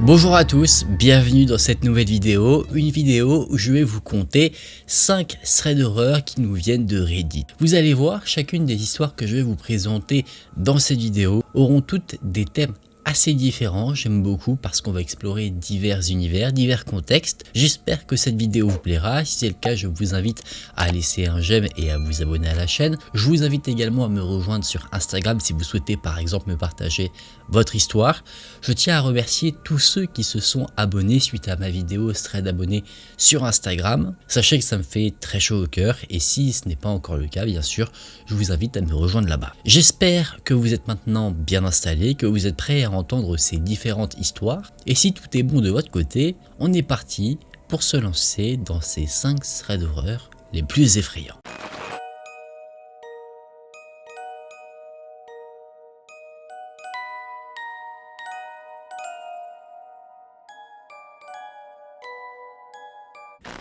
Bonjour à tous, bienvenue dans cette nouvelle vidéo, une vidéo où je vais vous conter 5 threads d'horreur qui nous viennent de Reddit. Vous allez voir, chacune des histoires que je vais vous présenter dans cette vidéo auront toutes des thèmes assez différents. J'aime beaucoup parce qu'on va explorer divers univers, divers contextes. J'espère que cette vidéo vous plaira. Si c'est le cas, je vous invite à laisser un j'aime et à vous abonner à la chaîne. Je vous invite également à me rejoindre sur Instagram si vous souhaitez par exemple me partager votre histoire. Je tiens à remercier tous ceux qui se sont abonnés suite à ma vidéo thread abonné sur Instagram. Sachez que ça me fait très chaud au cœur et si ce n'est pas encore le cas, bien sûr, je vous invite à me rejoindre là-bas. J'espère que vous êtes maintenant bien installés, que vous êtes prêts à entendre ces différentes histoires. Et si tout est bon de votre côté, on est parti pour se lancer dans ces 5 threads d'horreur les plus effrayants.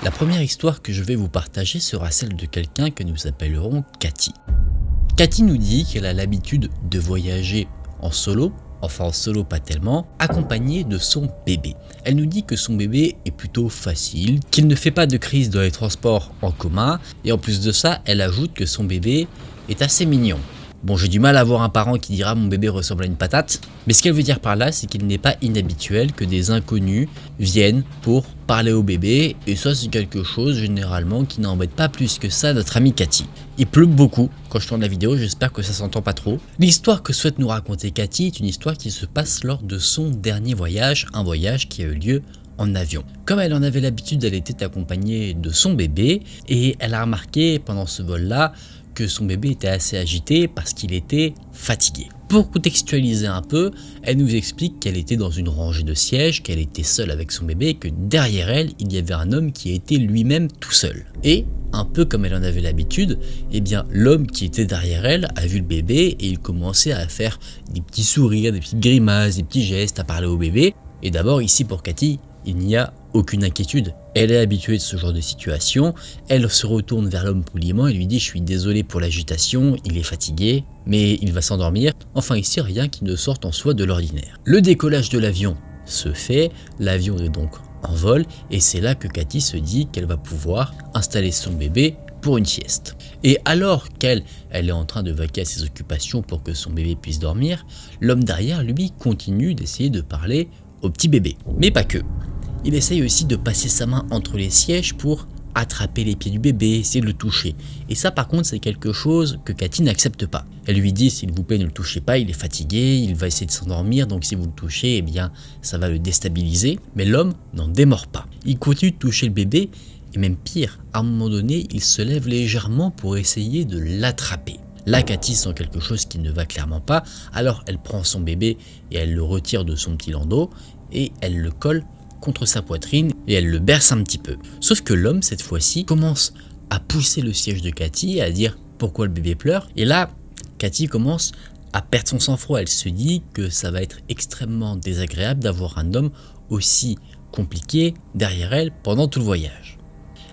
La première histoire que je vais vous partager sera celle de quelqu'un que nous appellerons Cathy. Cathy nous dit qu'elle a l'habitude de voyager en solo, enfin en solo pas tellement, accompagnée de son bébé. Elle nous dit que son bébé est plutôt facile, qu'il ne fait pas de crise dans les transports en commun, et en plus de ça, elle ajoute que son bébé est assez mignon. Bon, j'ai du mal à voir un parent qui dira mon bébé ressemble à une patate, mais ce qu'elle veut dire par là, c'est qu'il n'est pas inhabituel que des inconnus viennent pour parler au bébé, et ça c'est quelque chose généralement qui n'embête pas plus que ça notre amie Cathy. Il pleut beaucoup quand je tourne la vidéo, j'espère que ça s'entend pas trop. L'histoire que souhaite nous raconter Cathy est une histoire qui se passe lors de son dernier voyage, un voyage qui a eu lieu en avion. Comme elle en avait l'habitude, elle était accompagnée de son bébé, et elle a remarqué pendant ce vol-là que son bébé était assez agité parce qu'il était fatigué. Pour contextualiser un peu, elle nous explique qu'elle était dans une rangée de sièges, qu'elle était seule avec son bébé et que derrière elle, il y avait un homme qui était lui-même tout seul. Et, un peu comme elle en avait l'habitude, eh bien l'homme qui était derrière elle a vu le bébé et il commençait à faire des petits sourires, des petites grimaces, des petits gestes, à parler au bébé. Et d'abord ici pour Cathy, il n'y a aucune inquiétude. Elle est habituée de ce genre de situation, elle se retourne vers l'homme poliment et lui dit « Je suis désolé pour l'agitation, il est fatigué, mais il va s'endormir. » Enfin ici rien qui ne sorte en soi de l'ordinaire. Le décollage de l'avion se fait, l'avion est donc en vol et c'est là que Cathy se dit qu'elle va pouvoir installer son bébé pour une sieste. Et alors qu'elle est en train de vaquer à ses occupations pour que son bébé puisse dormir, l'homme derrière lui continue d'essayer de parler au petit bébé. Mais pas que. Il essaye aussi de passer sa main entre les sièges pour attraper les pieds du bébé, essayer de le toucher. Et ça par contre c'est quelque chose que Cathy n'accepte pas. Elle lui dit s'il vous plaît ne le touchez pas, il est fatigué, il va essayer de s'endormir, donc si vous le touchez, eh bien ça va le déstabiliser. Mais l'homme n'en démord pas. Il continue de toucher le bébé et même pire, à un moment donné il se lève légèrement pour essayer de l'attraper. Là, Cathy sent quelque chose qui ne va clairement pas, alors elle prend son bébé et elle le retire de son petit landau et elle le colle contre sa poitrine et elle le berce un petit peu. Sauf que l'homme, cette fois-ci, commence à pousser le siège de Cathy et à dire pourquoi le bébé pleure. Et là, Cathy commence à perdre son sang-froid. Elle se dit que ça va être extrêmement désagréable d'avoir un homme aussi compliqué derrière elle pendant tout le voyage.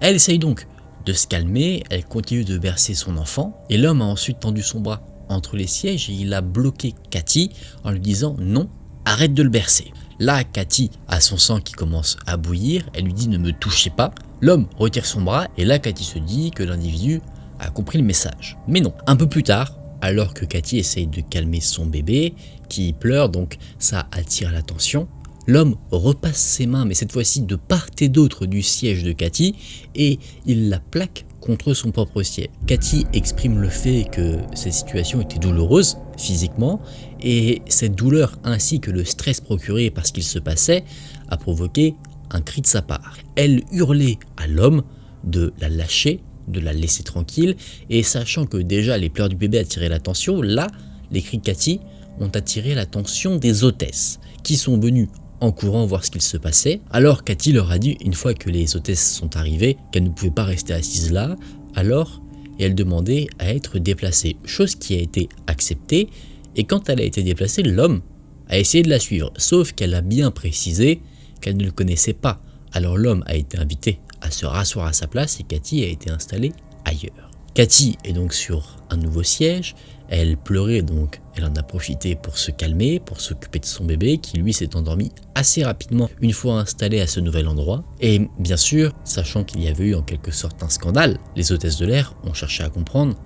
Elle essaye donc de se calmer, elle continue de bercer son enfant et l'homme a ensuite tendu son bras entre les sièges et il a bloqué Cathy en lui disant non, arrête de le bercer. Là, Cathy a son sang qui commence à bouillir, elle lui dit ne me touchez pas. L'homme retire son bras et là Cathy se dit que l'individu a compris le message. Mais non, un peu plus tard, alors que Cathy essaye de calmer son bébé qui pleure, donc ça attire l'attention, l'homme repasse ses mains, mais cette fois-ci de part et d'autre du siège de Cathy et il la plaque contre son propre siège. Cathy exprime le fait que cette situation était douloureuse physiquement et cette douleur ainsi que le stress procuré par ce qu'il se passait a provoqué un cri de sa part. Elle hurlait à l'homme de la lâcher, de la laisser tranquille et sachant que déjà les pleurs du bébé attiraient l'attention, là les cris de Cathy ont attiré l'attention des hôtesses qui sont venues en courant voir ce qu'il se passait. Alors Cathy leur a dit une fois que les hôtesses sont arrivées qu'elles ne pouvaient pas rester assises là, alors elle demandait à être déplacée, chose qui a été acceptée et quand elle a été déplacée, l'homme a essayé de la suivre, sauf qu'elle a bien précisé qu'elle ne le connaissait pas. Alors l'homme a été invité à se rasseoir à sa place et Cathy a été installée ailleurs. Cathy est donc sur un nouveau siège, elle pleurait donc elle en a profité pour se calmer, pour s'occuper de son bébé qui lui s'est endormi assez rapidement une fois installé à ce nouvel endroit. Et bien sûr, sachant qu'il y avait eu en quelque sorte un scandale, les hôtesses de l'air ont cherché à comprendre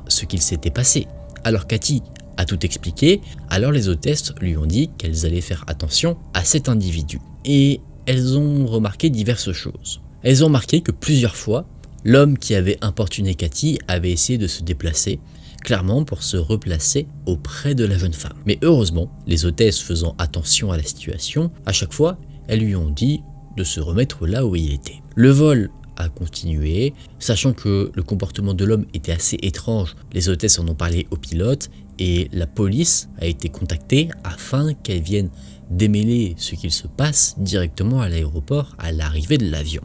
ce qu'il s'était passé. Alors Cathy a tout expliqué, alors les hôtesses lui ont dit qu'elles allaient faire attention à cet individu. Et elles ont remarqué diverses choses. Elles ont remarqué que plusieurs fois, l'homme qui avait importuné Cathy avait essayé de se déplacer, clairement pour se replacer auprès de la jeune femme. Mais heureusement, les hôtesses faisant attention à la situation, à chaque fois, elles lui ont dit de se remettre là où il était. Le vol a continué, sachant que le comportement de l'homme était assez étrange. Les hôtesses en ont parlé au pilote et la police a été contactée afin qu'elle vienne démêler ce qu'il se passe directement à l'aéroport à l'arrivée de l'avion.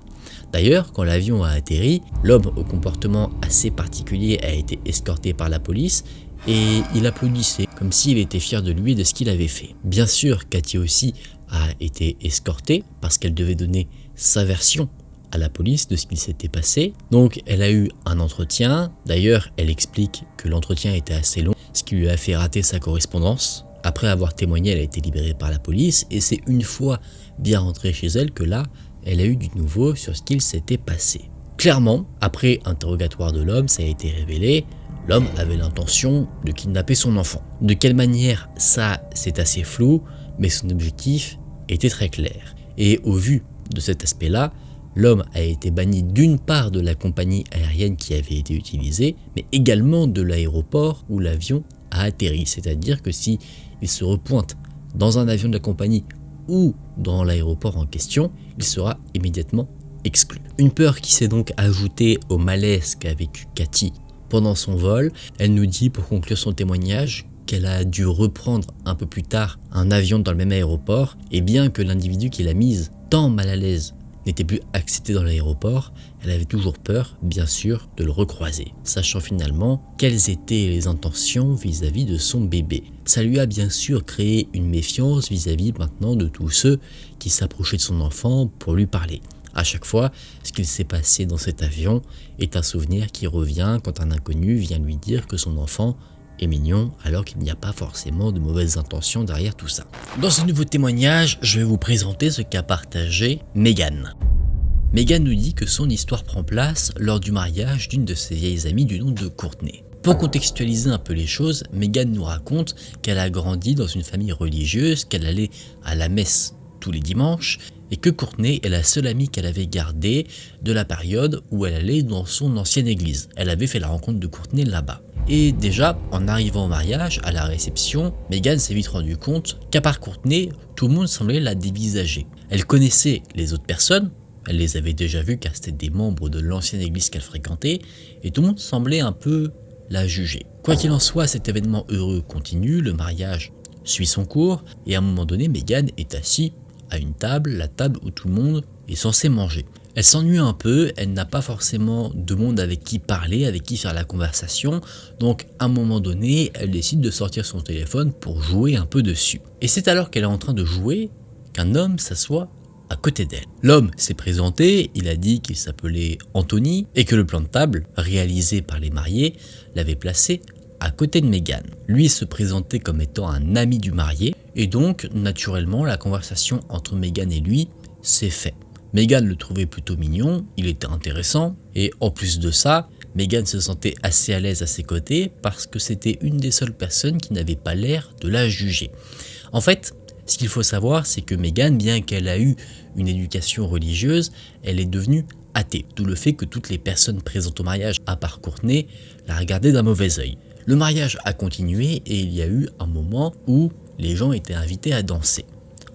D'ailleurs, quand l'avion a atterri, l'homme au comportement assez particulier a été escorté par la police et il applaudissait comme s'il était fier de lui et de ce qu'il avait fait. Bien sûr, Cathy aussi a été escortée parce qu'elle devait donner sa version à la police de ce qu'il s'était passé. Donc elle a eu un entretien. D'ailleurs, elle explique que l'entretien était assez long, ce qui lui a fait rater sa correspondance. Après avoir témoigné, elle a été libérée par la police et c'est une fois bien rentrée chez elle que là, elle a eu du nouveau sur ce qu'il s'était passé. Clairement, après interrogatoire de l'homme, ça a été révélé, l'homme avait l'intention de kidnapper son enfant. De quelle manière, ça c'est assez flou, mais son objectif était très clair. Et au vu de cet aspect-là, l'homme a été banni d'une part de la compagnie aérienne qui avait été utilisée, mais également de l'aéroport où l'avion a atterri. C'est-à-dire que si il se repointe dans un avion de la compagnie ou dans l'aéroport en question, il sera immédiatement exclu. Une peur qui s'est donc ajoutée au malaise qu'a vécu Cathy pendant son vol. Elle nous dit pour conclure son témoignage qu'elle a dû reprendre un peu plus tard un avion dans le même aéroport et bien que l'individu qui l'a mise tant mal à l'aise n'était plus accepté dans l'aéroport, elle avait toujours peur, bien sûr, de le recroiser, sachant finalement quelles étaient les intentions vis-à-vis de son bébé. Ça lui a bien sûr créé une méfiance vis-à-vis maintenant de tous ceux qui s'approchaient de son enfant pour lui parler. À chaque fois, ce qu'il s'est passé dans cet avion est un souvenir qui revient quand un inconnu vient lui dire que son enfant est mignon alors qu'il n'y a pas forcément de mauvaises intentions derrière tout ça. Dans ce nouveau témoignage, je vais vous présenter ce qu'a partagé Megan. Megan nous dit que son histoire prend place lors du mariage d'une de ses vieilles amies du nom de Courtney. Pour contextualiser un peu les choses, Megan nous raconte qu'elle a grandi dans une famille religieuse, qu'elle allait à la messe tous les dimanches et que Courtney est la seule amie qu'elle avait gardée de la période où elle allait dans son ancienne église. Elle avait fait la rencontre de Courtney là-bas. Et déjà, en arrivant au mariage, à la réception, Megan s'est vite rendu compte qu'à part Courtney, tout le monde semblait la dévisager. Elle connaissait les autres personnes, elle les avait déjà vues car c'était des membres de l'ancienne église qu'elle fréquentait, et tout le monde semblait un peu la juger. Quoi qu'il en soit, cet événement heureux continue, le mariage suit son cours, et à un moment donné, Megan est assise à une table, la table où tout le monde est censé manger. Elle s'ennuie un peu, elle n'a pas forcément de monde avec qui parler, avec qui faire la conversation, donc à un moment donné, elle décide de sortir son téléphone pour jouer un peu dessus. Et c'est alors qu'elle est en train de jouer qu'un homme s'assoit à côté d'elle. L'homme s'est présenté, il a dit qu'il s'appelait Anthony et que le plan de table, réalisé par les mariés, l'avait placé à côté de Megan. Lui se présentait comme étant un ami du marié, et donc naturellement la conversation entre Megan et lui s'est faite. Megan le trouvait plutôt mignon, il était intéressant, et en plus de ça, Megan se sentait assez à l'aise à ses côtés parce que c'était une des seules personnes qui n'avait pas l'air de la juger. En fait, ce qu'il faut savoir, c'est que Megan, bien qu'elle a eu une éducation religieuse, elle est devenue athée, d'où le fait que toutes les personnes présentes au mariage, à part Courtney, la regardaient d'un mauvais œil. Le mariage a continué et il y a eu un moment où les gens étaient invités à danser.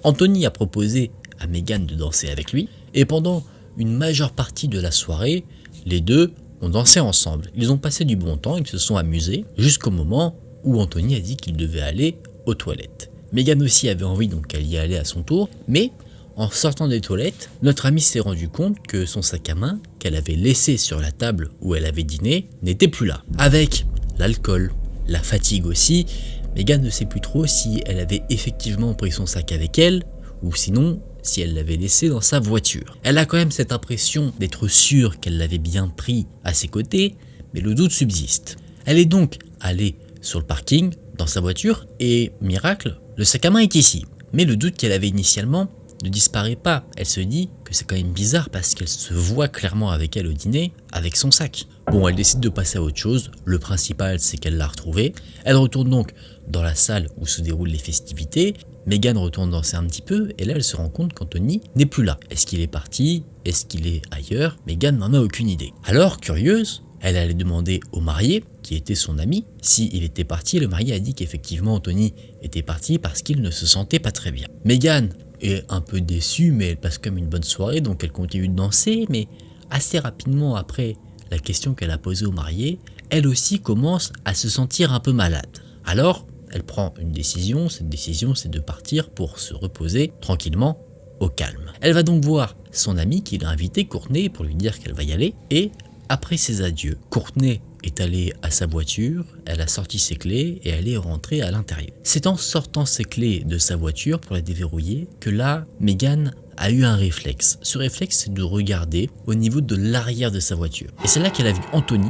Anthony a proposé à Megan de danser avec lui et pendant une majeure partie de la soirée, les deux ont dansé ensemble. Ils ont passé du bon temps, ils se sont amusés jusqu'au moment où Anthony a dit qu'il devait aller aux toilettes. Megan aussi avait envie donc qu'elle y allait à son tour, mais en sortant des toilettes, notre amie s'est rendu compte que son sac à main qu'elle avait laissé sur la table où elle avait dîné n'était plus là. Avec l'alcool, la fatigue aussi, Megan ne sait plus trop si elle avait effectivement pris son sac avec elle ou sinon si elle l'avait laissé dans sa voiture. Elle a quand même cette impression d'être sûre qu'elle l'avait bien pris à ses côtés, mais le doute subsiste. Elle est donc allée sur le parking, dans sa voiture, et miracle, le sac à main est ici. Mais le doute qu'elle avait initialement ne disparaît pas. Elle se dit que c'est quand même bizarre parce qu'elle se voit clairement avec elle au dîner, avec son sac. Bon, elle décide de passer à autre chose. Le principal, c'est qu'elle l'a retrouvé. Elle retourne donc dans la salle où se déroulent les festivités. Megan retourne danser un petit peu et là, elle se rend compte qu'Anthony n'est plus là. Est-ce qu'il est parti? Est-ce qu'il est ailleurs? Megan n'en a aucune idée. Alors, curieuse, elle allait demander au marié, qui était son ami, s'il était parti. Le marié a dit qu'effectivement Anthony était parti parce qu'il ne se sentait pas très bien. Megan est un peu déçue, mais elle passe comme une bonne soirée, donc elle continue de danser, mais assez rapidement après la question qu'elle a posée au marié, elle aussi commence à se sentir un peu malade. Alors, elle prend une décision, cette décision c'est de partir pour se reposer tranquillement, au calme. Elle va donc voir son ami qui l'a invité, Courtney, pour lui dire qu'elle va y aller, et après ses adieux, Courtney est allée à sa voiture, elle a sorti ses clés et elle est rentrée à l'intérieur. C'est en sortant ses clés de sa voiture pour la déverrouiller que là, Megan a eu un réflexe. Ce réflexe, c'est de regarder au niveau de l'arrière de sa voiture. Et c'est là qu'elle a vu Anthony,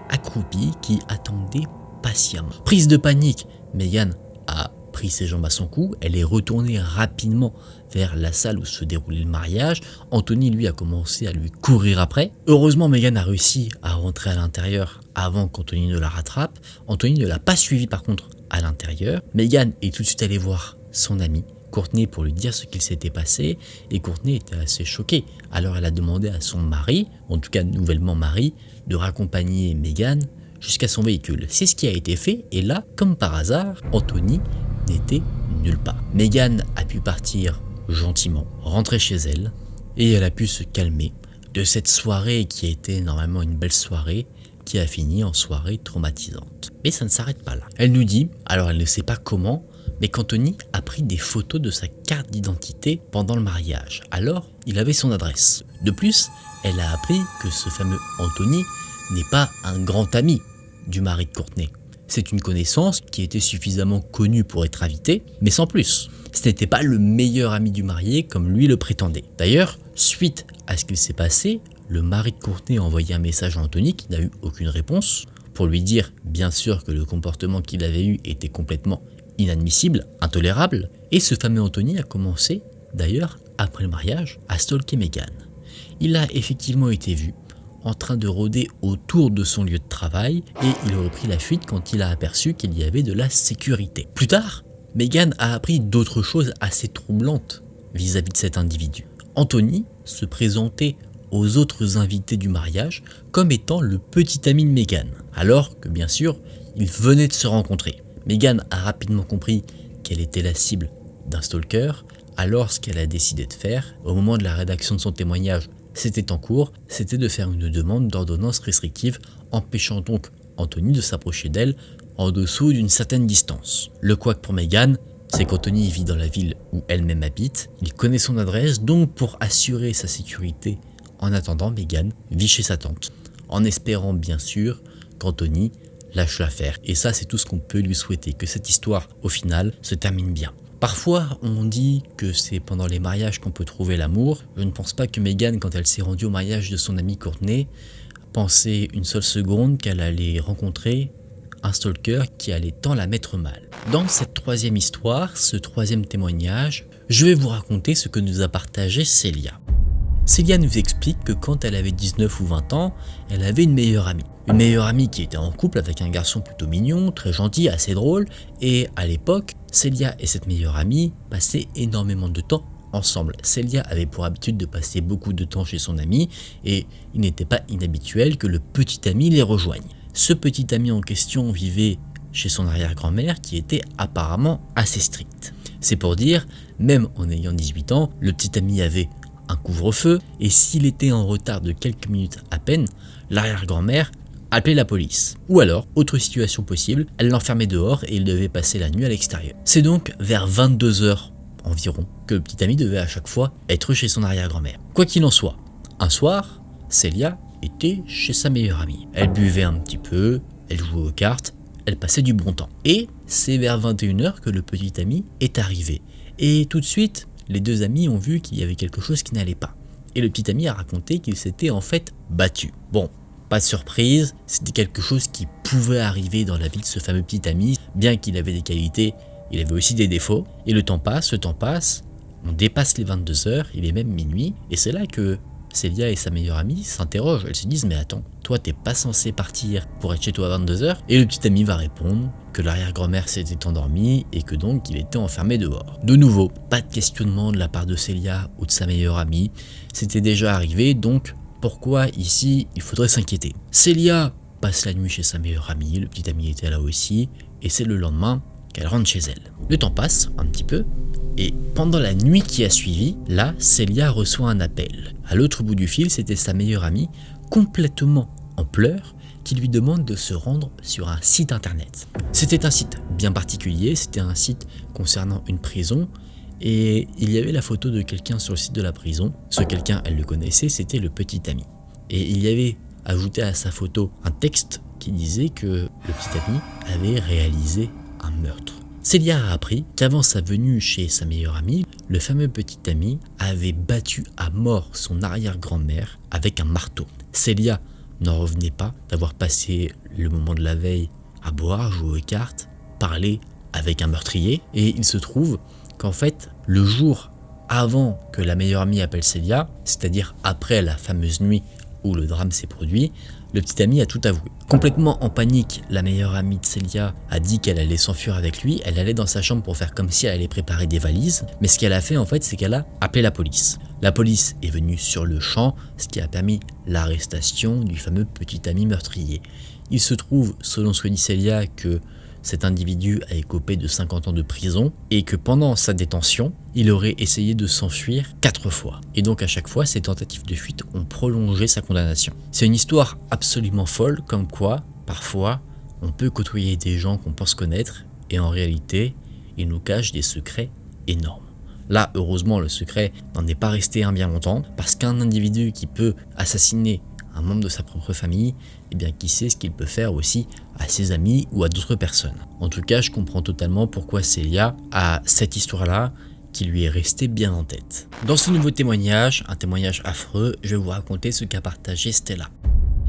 accroupi, qui attendait patiemment. Prise de panique, Megan a pris ses jambes à son cou, elle est retournée rapidement vers la salle où se déroulait le mariage. Anthony, lui, a commencé à lui courir après. Heureusement, Megan a réussi à rentrer à l'intérieur avant qu'Anthony ne la rattrape. Anthony ne l'a pas suivi par contre à l'intérieur. Megan est tout de suite allée voir son ami Courtney pour lui dire ce qu'il s'était passé et Courtney était assez choquée. Alors elle a demandé à son mari, en tout cas nouvellement mari, de raccompagner Megan jusqu'à son véhicule. C'est ce qui a été fait et là, comme par hasard, Anthony n'était nulle part. Megan a pu partir gentiment, rentrer chez elle et elle a pu se calmer de cette soirée qui a été normalement une belle soirée qui a fini en soirée traumatisante. Mais ça ne s'arrête pas là. Elle nous dit, alors elle ne sait pas comment, mais qu'Anthony a pris des photos de sa carte d'identité pendant le mariage. Alors, il avait son adresse. De plus, elle a appris que ce fameux Anthony n'est pas un grand ami du mari de Courtney. C'est une connaissance qui était suffisamment connue pour être invitée, mais sans plus. Ce n'était pas le meilleur ami du marié comme lui le prétendait. D'ailleurs, suite à ce qu'il s'est passé, le mari de Courtney a envoyé un message à Anthony qui n'a eu aucune réponse pour lui dire bien sûr que le comportement qu'il avait eu était complètement inadmissible, intolérable, et ce fameux Anthony a commencé, d'ailleurs, après le mariage, à stalker Megan. Il a effectivement été vu en train de rôder autour de son lieu de travail et il aurait pris la fuite quand il a aperçu qu'il y avait de la sécurité. Plus tard, Megan a appris d'autres choses assez troublantes vis-à-vis de cet individu. Anthony se présentait aux autres invités du mariage comme étant le petit ami de Megan, alors que bien sûr, ils venaient de se rencontrer. Megan a rapidement compris qu'elle était la cible d'un stalker, alors ce qu'elle a décidé de faire, au moment de la rédaction de son témoignage, c'était en cours, c'était de faire une demande d'ordonnance restrictive, empêchant donc Anthony de s'approcher d'elle en dessous d'une certaine distance. Le couac pour Megan, c'est qu'Anthony vit dans la ville où elle-même habite, il connaît son adresse, donc pour assurer sa sécurité en attendant, Megan vit chez sa tante, en espérant bien sûr qu'Anthony lâche l'affaire. Et ça, c'est tout ce qu'on peut lui souhaiter, que cette histoire, au final, se termine bien. Parfois, on dit que c'est pendant les mariages qu'on peut trouver l'amour. Je ne pense pas que Megan, quand elle s'est rendue au mariage de son amie Courtney, pensait une seule seconde qu'elle allait rencontrer un stalker qui allait tant la mettre mal. Dans cette troisième histoire, ce troisième témoignage, je vais vous raconter ce que nous a partagé Célia. Célia nous explique que quand elle avait 19 ou 20 ans, elle avait une meilleure amie. Une meilleure amie qui était en couple avec un garçon plutôt mignon, très gentil, assez drôle. Et à l'époque, Célia et cette meilleure amie passaient énormément de temps ensemble. Célia avait pour habitude de passer beaucoup de temps chez son ami et il n'était pas inhabituel que le petit ami les rejoigne. Ce petit ami en question vivait chez son arrière-grand-mère qui était apparemment assez stricte. C'est pour dire, même en ayant 18 ans, le petit ami avait un couvre-feu et s'il était en retard de quelques minutes à peine, l'arrière-grand-mère appelait la police. Ou alors, autre situation possible, elle l'enfermait dehors et il devait passer la nuit à l'extérieur. C'est donc vers 22 h environ que le petit ami devait à chaque fois être chez son arrière-grand-mère. Quoi qu'il en soit, un soir, Célia était chez sa meilleure amie. Elle buvait un petit peu, elle jouait aux cartes, elle passait du bon temps. Et c'est vers 21 h que le petit ami est arrivé. Et tout de suite, les deux amis ont vu qu'il y avait quelque chose qui n'allait pas. Et le petit ami a raconté qu'il s'était en fait battu. Bon, Pas de surprise, c'était quelque chose qui pouvait arriver dans la vie de ce fameux petit ami. Bien qu'il avait des qualités, il avait aussi des défauts. Et le temps passe, on dépasse les 22 heures, il est même minuit. Et c'est là que Célia et sa meilleure amie s'interrogent. Elles se disent, mais attends, toi t'es pas censé partir pour être chez toi à 22 heures. Et le petit ami va répondre que l'arrière-grand-mère s'était endormie et que donc il était enfermé dehors. De nouveau, pas de questionnement de la part de Célia ou de sa meilleure amie. C'était déjà arrivé, donc pourquoi ici il faudrait s'inquiéter? Célia passe la nuit chez sa meilleure amie, le petit ami était là aussi, et c'est le lendemain qu'elle rentre chez elle. Le temps passe un petit peu, et pendant la nuit qui a suivi, là, Célia reçoit un appel. À l'autre bout du fil, c'était sa meilleure amie, complètement en pleurs, qui lui demande de se rendre sur un site internet. C'était un site bien particulier, c'était un site concernant une prison, et il y avait la photo de quelqu'un sur le site de la prison. Ce quelqu'un, elle le connaissait, c'était le petit ami. Et il y avait ajouté à sa photo un texte qui disait que le petit ami avait réalisé un meurtre. Célia a appris qu'avant sa venue chez sa meilleure amie, le fameux petit ami avait battu à mort son arrière-grand-mère avec un marteau. Célia n'en revenait pas d'avoir passé le moment de la veille à boire, jouer aux cartes, parler avec un meurtrier, et il se trouve qu'en fait, le jour avant que la meilleure amie appelle Célia, c'est-à-dire après la fameuse nuit où le drame s'est produit, le petit ami a tout avoué. Complètement en panique, la meilleure amie de Célia a dit qu'elle allait s'enfuir avec lui, elle allait dans sa chambre pour faire comme si elle allait préparer des valises, mais ce qu'elle a fait en fait, c'est qu'elle a appelé la police. La police est venue sur le champ, ce qui a permis l'arrestation du fameux petit ami meurtrier. Il se trouve, selon ce que dit Célia, que cet individu a écopé de 50 ans de prison et que pendant sa détention, il aurait essayé de s'enfuir 4 fois. Et donc à chaque fois, ces tentatives de fuite ont prolongé sa condamnation. C'est une histoire absolument folle, comme quoi, parfois, on peut côtoyer des gens qu'on pense connaître et en réalité, ils nous cachent des secrets énormes. Là, heureusement, le secret n'en est pas resté un bien longtemps, parce qu'un individu qui peut assassiner un membre de sa propre famille, eh bien qui sait ce qu'il peut faire aussi à ses amis ou à d'autres personnes. En tout cas, je comprends totalement pourquoi Célia a cette histoire-là qui lui est restée bien en tête. Dans ce nouveau témoignage, un témoignage affreux, je vais vous raconter ce qu'a partagé Stella.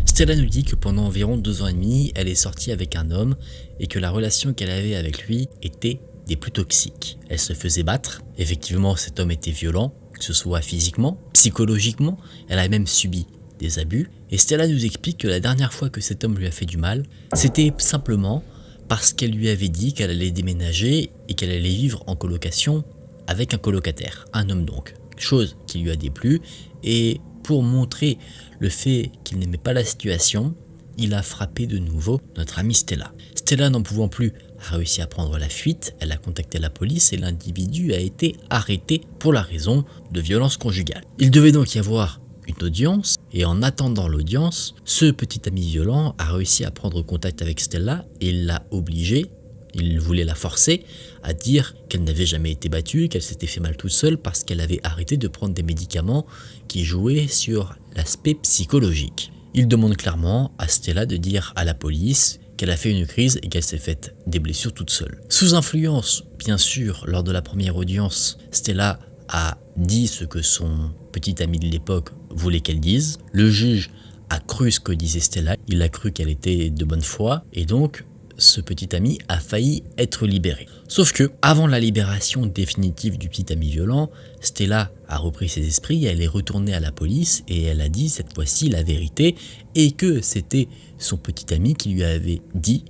Stella nous dit que pendant environ 2 ans et demi, elle est sortie avec un homme et que la relation qu'elle avait avec lui était des plus toxiques. Elle se faisait battre, effectivement cet homme était violent, que ce soit physiquement, psychologiquement, elle a même subi des abus, et Stella nous explique que la dernière fois que cet homme lui a fait du mal, c'était simplement parce qu'elle lui avait dit qu'elle allait déménager et qu'elle allait vivre en colocation avec un colocataire, un homme donc, chose qui lui a déplu, et pour montrer le fait qu'il n'aimait pas la situation, il a frappé de nouveau notre amie Stella. Stella, n'en pouvant plus, a réussi à prendre la fuite, elle a contacté la police et l'individu a été arrêté pour la raison de violence conjugale. Il devait donc y avoir une audience, et en attendant l'audience, ce petit ami violent a réussi à prendre contact avec Stella et l'a obligée, il voulait la forcer à dire qu'elle n'avait jamais été battue, qu'elle s'était fait mal toute seule parce qu'elle avait arrêté de prendre des médicaments qui jouaient sur l'aspect psychologique. Il demande clairement à Stella de dire à la police qu'elle a fait une crise et qu'elle s'est faite des blessures toute seule. Sous influence, bien sûr, lors de la première audience, Stella a dit ce que son petit ami de l'époque voulait qu'elle dise. Le juge a cru ce que disait Stella, il a cru qu'elle était de bonne foi, et donc ce petit ami a failli être libéré. Sauf que, avant la libération définitive du petit ami violent, Stella a repris ses esprits, elle est retournée à la police et elle a dit cette fois-ci la vérité, et que c'était son petit ami qui lui avait dit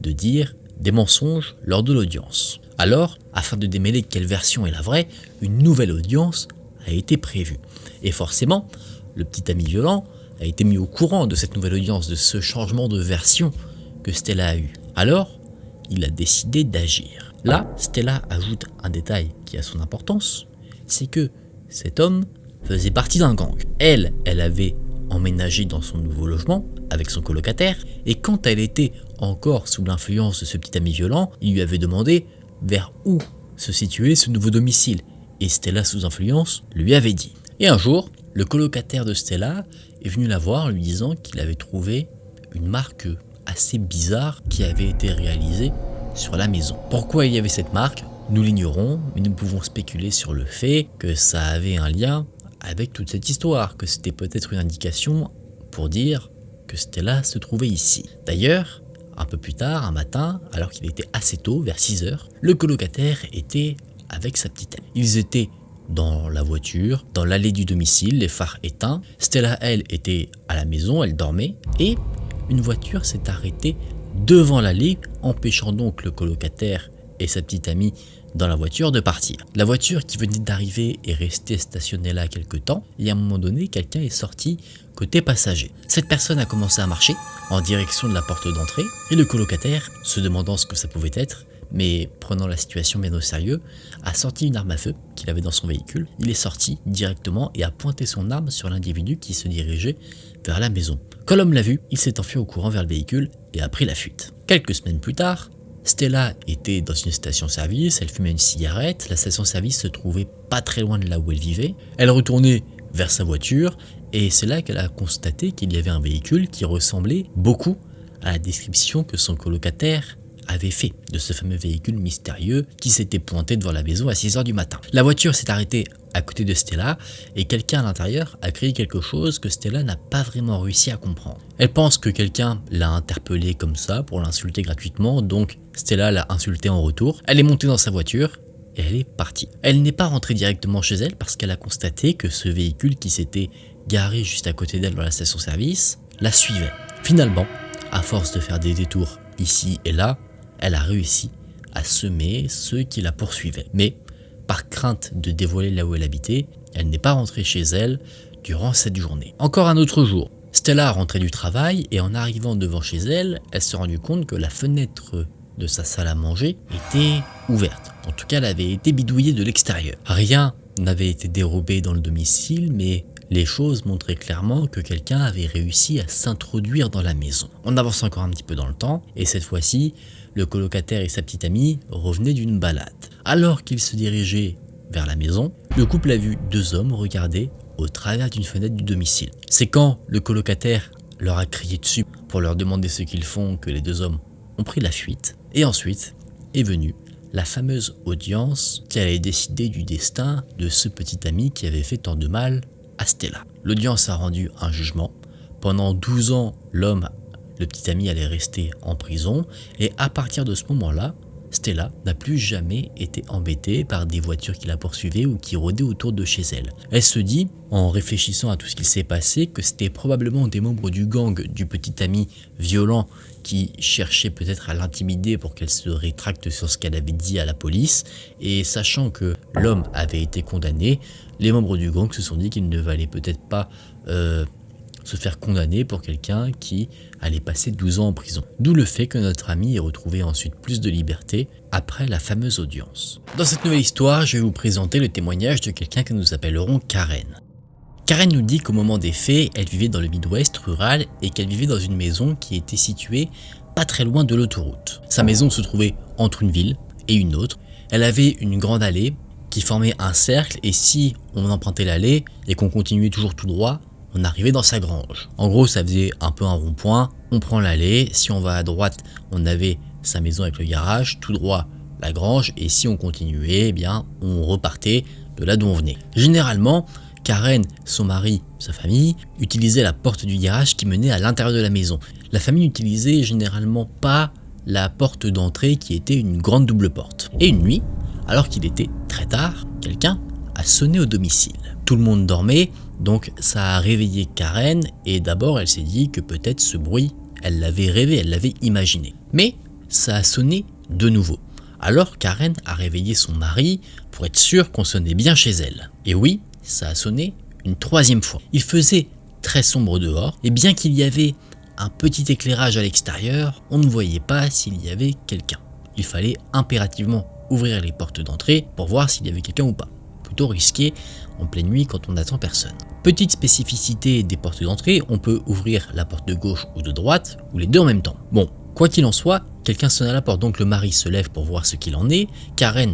de dire des mensonges lors de l'audience. Alors, afin de démêler quelle version est la vraie, une nouvelle audience a été prévue. Et forcément, le petit ami violent a été mis au courant de cette nouvelle audience, de ce changement de version que Stella a eu. Alors, il a décidé d'agir. Là, Stella ajoute un détail qui a son importance, c'est que cet homme faisait partie d'un gang. Elle avait emménagé dans son nouveau logement avec son colocataire, et quand elle était encore sous l'influence de ce petit ami violent, il lui avait demandé vers où se situait ce nouveau domicile, et Stella, sous influence, lui avait dit. Et un jour, le colocataire de Stella est venu la voir lui disant qu'il avait trouvé une marque assez bizarre qui avait été réalisée sur la maison. Pourquoi il y avait cette marque, nous l'ignorons, mais nous pouvons spéculer sur le fait que ça avait un lien avec toute cette histoire, que c'était peut-être une indication pour dire que Stella se trouvait ici. D'ailleurs, un peu plus tard, un matin, alors qu'il était assez tôt, vers 6 heures, le colocataire était avec sa petite amie. Ils étaient dans la voiture, dans l'allée du domicile, les phares éteints. Stella, elle, était à la maison, elle dormait, et une voiture s'est arrêtée devant l'allée, empêchant donc le colocataire et sa petite amie dans la voiture de partir. La voiture qui venait d'arriver est restée stationnée là quelque temps, et à un moment donné, quelqu'un est sorti côté passager. Cette personne a commencé à marcher en direction de la porte d'entrée, et le colocataire, se demandant ce que ça pouvait être, mais prenant la situation bien au sérieux, a sorti une arme à feu qu'il avait dans son véhicule. Il est sorti directement et a pointé son arme sur l'individu qui se dirigeait vers la maison. Quand l'homme l'a vu, il s'est enfui au courant vers le véhicule et a pris la fuite. Quelques semaines plus tard, Stella était dans une station-service, elle fumait une cigarette, la station-service se trouvait pas très loin de là où elle vivait. Elle retournait vers sa voiture et c'est là qu'elle a constaté qu'il y avait un véhicule qui ressemblait beaucoup à la description que son colocataire avait fait de ce fameux véhicule mystérieux qui s'était pointé devant la maison à 6 h du matin. La voiture s'est arrêtée à côté de Stella et quelqu'un à l'intérieur a crié quelque chose que Stella n'a pas vraiment réussi à comprendre. Elle pense que quelqu'un l'a interpellée comme ça pour l'insulter gratuitement, donc Stella l'a insulté en retour. Elle est montée dans sa voiture et elle est partie. Elle n'est pas rentrée directement chez elle parce qu'elle a constaté que ce véhicule qui s'était garé juste à côté d'elle dans la station-service la suivait. Finalement, à force de faire des détours ici et là, elle a réussi à semer ceux qui la poursuivaient. Mais, par crainte de dévoiler là où elle habitait, elle n'est pas rentrée chez elle durant cette journée. Encore un autre jour, Stella rentrait du travail et en arrivant devant chez elle, elle s'est rendue compte que la fenêtre de sa salle à manger était ouverte. En tout cas, elle avait été bidouillée de l'extérieur. Rien n'avait été dérobé dans le domicile, mais les choses montraient clairement que quelqu'un avait réussi à s'introduire dans la maison. On avance encore un petit peu dans le temps, et cette fois-ci, le colocataire et sa petite amie revenaient d'une balade. Alors qu'ils se dirigeaient vers la maison, le couple a vu deux hommes regarder au travers d'une fenêtre du domicile. C'est quand le colocataire leur a crié dessus pour leur demander ce qu'ils font que les deux hommes ont pris la fuite. Et ensuite est venue la fameuse audience qui allait décider du destin de ce petit ami qui avait fait tant de mal à Stella. L'audience a rendu un jugement. Pendant 12 ans, le petit ami allait rester en prison et à partir de ce moment-là, Stella n'a plus jamais été embêtée par des voitures qui la poursuivaient ou qui rôdaient autour de chez elle. Elle se dit, en réfléchissant à tout ce qui s'est passé, que c'était probablement des membres du gang du petit ami violent qui cherchaient peut-être à l'intimider pour qu'elle se rétracte sur ce qu'elle avait dit à la police. Et sachant que l'homme avait été condamné, les membres du gang se sont dit qu'il ne valait peut-être pas se faire condamner pour quelqu'un qui allait passer 12 ans en prison. D'où le fait que notre ami ait retrouvé ensuite plus de liberté après la fameuse audience. Dans cette nouvelle histoire, je vais vous présenter le témoignage de quelqu'un que nous appellerons Karen. Karen nous dit qu'au moment des faits, elle vivait dans le Midwest rural et qu'elle vivait dans une maison qui était située pas très loin de l'autoroute. Sa maison se trouvait entre une ville et une autre. Elle avait une grande allée qui formait un cercle et si on empruntait l'allée et qu'on continuait toujours tout droit, on arrivait dans sa grange. En gros, ça faisait un peu un rond-point. On prend l'allée. Si on va à droite, on avait sa maison avec le garage. Tout droit, la grange. Et si on continuait, eh bien, on repartait de là d'où on venait. Généralement, Karen, son mari, sa famille, utilisaient la porte du garage qui menait à l'intérieur de la maison. La famille n'utilisait généralement pas la porte d'entrée qui était une grande double porte. Et une nuit, alors qu'il était très tard, quelqu'un a sonné au domicile. Tout le monde dormait. Donc ça a réveillé Karen et d'abord elle s'est dit que peut-être ce bruit, elle l'avait rêvé, elle l'avait imaginé. Mais ça a sonné de nouveau. Alors Karen a réveillé son mari pour être sûr qu'on sonnait bien chez elle. Et oui, ça a sonné une troisième fois. Il faisait très sombre dehors et bien qu'il y avait un petit éclairage à l'extérieur, on ne voyait pas s'il y avait quelqu'un. Il fallait impérativement ouvrir les portes d'entrée pour voir s'il y avait quelqu'un ou pas. Plutôt risqué en pleine nuit quand on n'attend personne. Petite spécificité des portes d'entrée, on peut ouvrir la porte de gauche ou de droite, ou les deux en même temps. Bon, quoi qu'il en soit, quelqu'un sonne à la porte, donc le mari se lève pour voir ce qu'il en est, Karen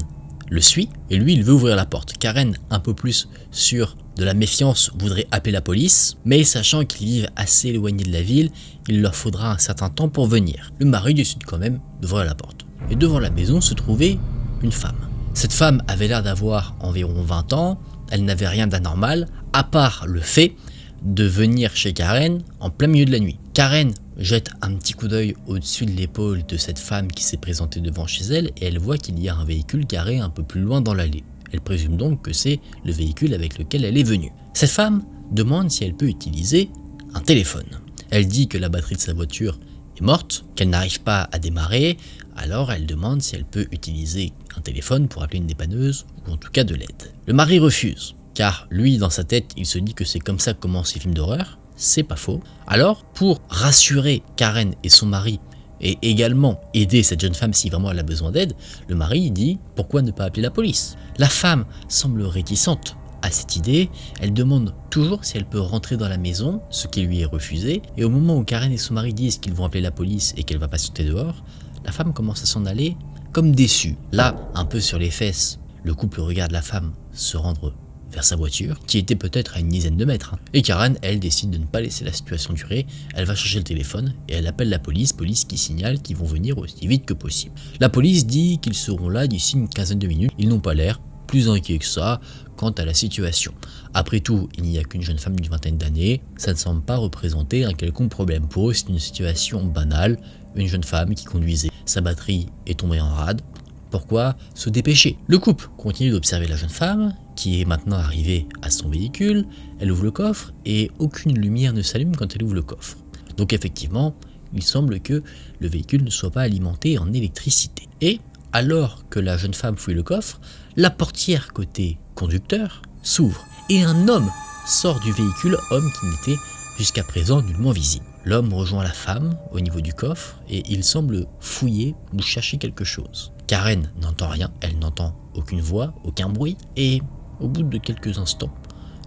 le suit, et lui il veut ouvrir la porte. Karen, un peu plus sûre de la méfiance, voudrait appeler la police, mais sachant qu'ils vivent assez éloignés de la ville, il leur faudra un certain temps pour venir. Le mari décide quand même d'ouvrir la porte. Et devant la maison se trouvait une femme. Cette femme avait l'air d'avoir environ 20 ans, elle n'avait rien d'anormal, à part le fait de venir chez Karen en plein milieu de la nuit. Karen jette un petit coup d'œil au-dessus de l'épaule de cette femme qui s'est présentée devant chez elle et elle voit qu'il y a un véhicule garé un peu plus loin dans l'allée. Elle présume donc que c'est le véhicule avec lequel elle est venue. Cette femme demande si elle peut utiliser un téléphone. Elle dit que la batterie de sa voiture est morte, qu'elle n'arrive pas à démarrer, alors elle demande si elle peut utiliser un téléphone pour appeler une dépanneuse ou en tout cas de l'aide. Le mari refuse, car lui dans sa tête il se dit que c'est comme ça que commencent les films d'horreur, c'est pas faux. Alors pour rassurer Karen et son mari et également aider cette jeune femme si vraiment elle a besoin d'aide, le mari dit pourquoi ne pas appeler la police. La femme semble réticente à cette idée, elle demande toujours si elle peut rentrer dans la maison, ce qui lui est refusé, et au moment où Karen et son mari disent qu'ils vont appeler la police et qu'elle va patienter dehors, la femme commence à s'en aller comme déçue. Là, un peu sur les fesses, le couple regarde la femme se rendre vers sa voiture, qui était peut-être à une dizaine de mètres. Et Karen, elle, décide de ne pas laisser la situation durer, elle va chercher le téléphone et elle appelle la police qui signale qu'ils vont venir aussi vite que possible. La police dit qu'ils seront là d'ici une quinzaine de minutes, ils n'ont pas l'air plus inquiets que ça quant à la situation. Après tout, il n'y a qu'une jeune femme d'une vingtaine d'années, ça ne semble pas représenter un quelconque problème. Pour eux, c'est une situation banale, une jeune femme qui conduisait, sa batterie est tombée en rade, pourquoi se dépêcher? Le couple continue d'observer la jeune femme, qui est maintenant arrivée à son véhicule, elle ouvre le coffre et aucune lumière ne s'allume quand elle ouvre le coffre. Donc effectivement, il semble que le véhicule ne soit pas alimenté en électricité. Et alors que la jeune femme fouille le coffre, la portière côté conducteur s'ouvre et un homme sort du véhicule, homme qui n'était jusqu'à présent nullement visible. L'homme rejoint la femme au niveau du coffre et il semble fouiller ou chercher quelque chose. Karen n'entend rien, elle n'entend aucune voix, aucun bruit et au bout de quelques instants,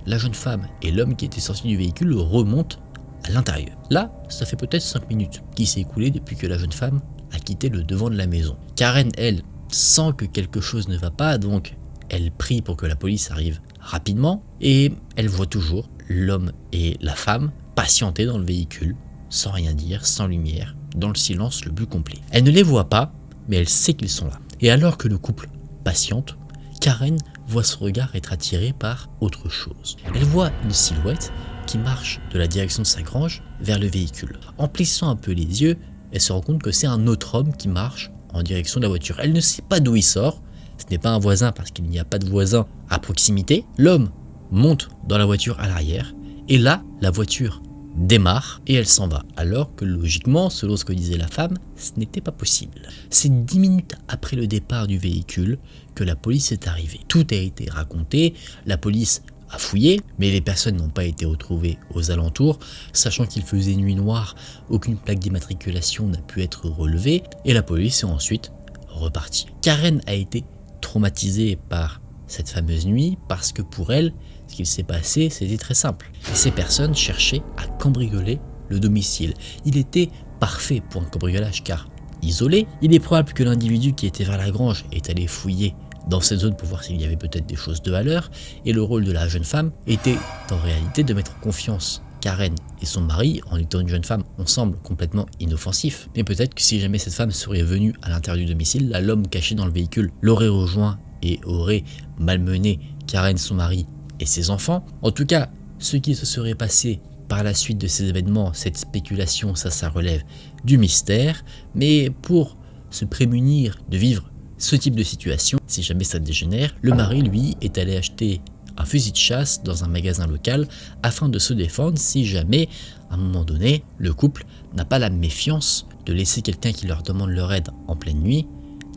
la jeune femme et l'homme qui était sorti du véhicule remontent à l'intérieur. Là, ça fait peut-être 5 minutes qui s'est écoulé depuis que la jeune femme a quitté le devant de la maison. Karen, elle, sent que quelque chose ne va pas, donc elle prie pour que la police arrive rapidement et elle voit toujours l'homme et la femme patienter dans le véhicule, sans rien dire, sans lumière, dans le silence le plus complet. Elle ne les voit pas, mais elle sait qu'ils sont là. Et alors que le couple patiente, Karen voit son regard être attiré par autre chose. Elle voit une silhouette qui marche de la direction de sa grange vers le véhicule. En plissant un peu les yeux, elle se rend compte que c'est un autre homme qui marche en direction de la voiture. Elle ne sait pas d'où il sort, ce n'est pas un voisin parce qu'il n'y a pas de voisin à proximité. L'homme monte dans la voiture à l'arrière et là, la voiture démarre et elle s'en va. Alors que logiquement, selon ce que disait la femme, ce n'était pas possible. C'est 10 minutes après le départ du véhicule que la police est arrivée. Tout a été raconté, la police a fouillé, mais les personnes n'ont pas été retrouvées aux alentours, sachant qu'il faisait nuit noire, aucune plaque d'immatriculation n'a pu être relevée, et la police est ensuite repartie. Karen a été traumatisée par cette fameuse nuit, parce que pour elle, ce qu'il s'est passé, c'était très simple. Ces personnes cherchaient à cambrioler le domicile. Il était parfait pour un cambriolage, car isolé, il est probable que l'individu qui était vers la grange est allé fouiller dans cette zone pour voir s'il y avait peut-être des choses de valeur, et le rôle de la jeune femme était en réalité de mettre en confiance Karen et son mari. En étant une jeune femme, on semble complètement inoffensif, mais peut-être que si jamais cette femme serait venue à l'intérieur du domicile, là l'homme caché dans le véhicule l'aurait rejoint et aurait malmené Karen, son mari et ses enfants. En tout cas, ce qui se serait passé par la suite de ces événements, cette spéculation, ça relève du mystère, mais pour se prémunir de vivre ce type de situation, si jamais ça dégénère, le mari, lui, est allé acheter un fusil de chasse dans un magasin local afin de se défendre si jamais, à un moment donné, le couple n'a pas la méfiance de laisser quelqu'un qui leur demande leur aide en pleine nuit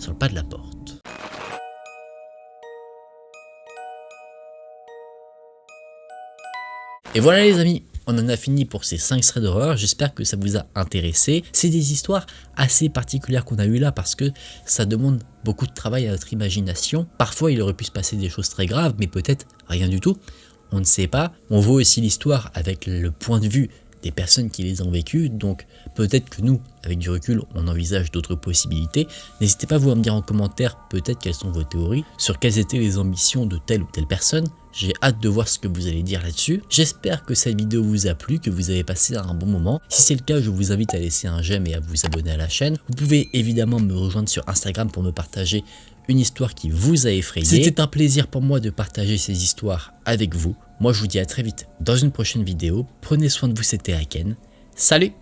sur le pas de la porte. Et voilà les amis, on en a fini pour ces 5 extraits d'horreur, j'espère que ça vous a intéressé. C'est des histoires assez particulières qu'on a eues là parce que ça demande beaucoup de travail à notre imagination. Parfois il aurait pu se passer des choses très graves, mais peut-être rien du tout, on ne sait pas. On voit aussi l'histoire avec le point de vue des personnes qui les ont vécues, donc peut-être que nous, avec du recul, on envisage d'autres possibilités. N'hésitez pas vous à me dire en commentaire peut-être quelles sont vos théories, sur quelles étaient les ambitions de telle ou telle personne. J'ai hâte de voir ce que vous allez dire là-dessus. J'espère que cette vidéo vous a plu, que vous avez passé un bon moment. Si c'est le cas, je vous invite à laisser un j'aime et à vous abonner à la chaîne. Vous pouvez évidemment me rejoindre sur Instagram pour me partager une histoire qui vous a effrayé. C'était un plaisir pour moi de partager ces histoires avec vous. Moi je vous dis à très vite dans une prochaine vidéo. Prenez soin de vous, c'était Aken. Salut!